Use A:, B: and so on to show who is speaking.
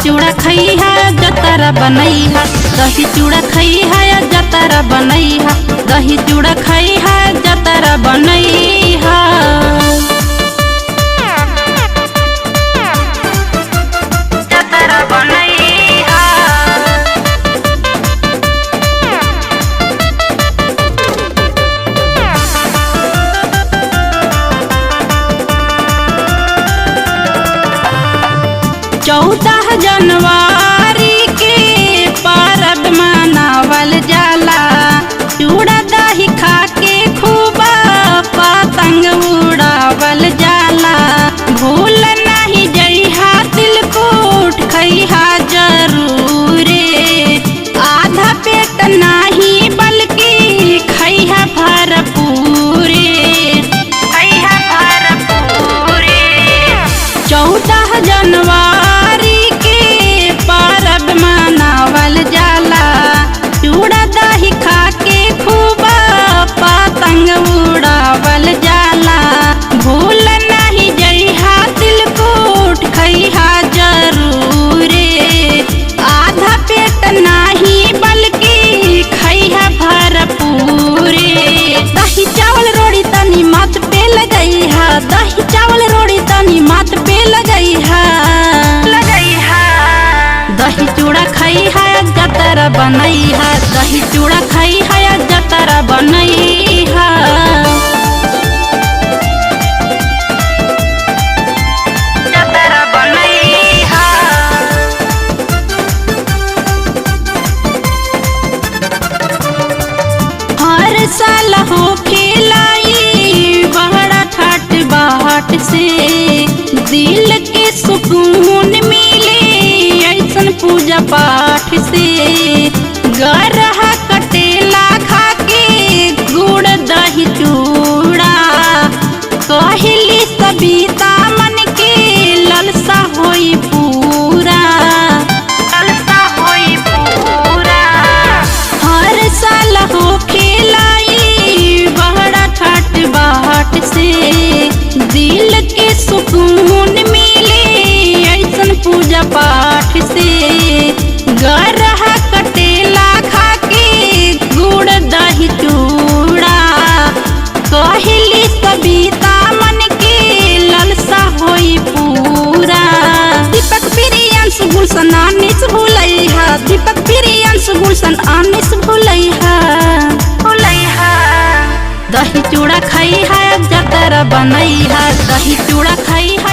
A: चूड़ा खई है जतरा बनई है, दही चूड़ा खई है जतरा बनई है, दही चूड़ा खई है जतरा बनई है। चौदह जनवरी के परब मनावल जाला, चूड़ा दही खा के खूब पतंग उड़ावल जाला। भूल नहीं जइहा तिलकुट खइहा जरूरे, आधा पेट नहीं बल्कि खइहा भरपूरे, खइहा भरपूरे। 14 जनवरी के परब मनावल जाला, चूड़ा दही खा के खूब पतंग उड़ावल जाला। भूल नहीं जइहा तिलकुट खइहा जरूरे, आधा पेट नहीं बल्कि खइहा भरपूरे। दही चावल रोटी तनी माथ पे लगइहा, दही चावल रोटी तनी माथ पे लगइहा। दही चूड़ा खई है जतरा बनई है, दही चूड़ा खई है जतरा बनई है। जतरा बनई है। हर साल हो खिलाई बड़ा ठाट बाट से, दिल के सुकून मिले ऐसन पूजा पाठ से। गरहा कटेला खा के गुड़ दही चूड़ा, कहली सबिता मन के ललसा होई पूरा, ललसा होई पूरा। हर साल हो खिलाई बड़ा ठाट बाट से, दिल के सुकून मिले ऐसन पूजा पाठ से। गरहा कटेला खा के गुड़ दही चूड़ा, कहली सबिता मन के ललसा होई पूरा। दीपक प्रियांश गुलशन अनिस भूलैहा, दीपक प्रियांश गुलशन अनिस भूलैहा। दही चूड़ा खई है जतरा बनई है, दही चूड़ा खई है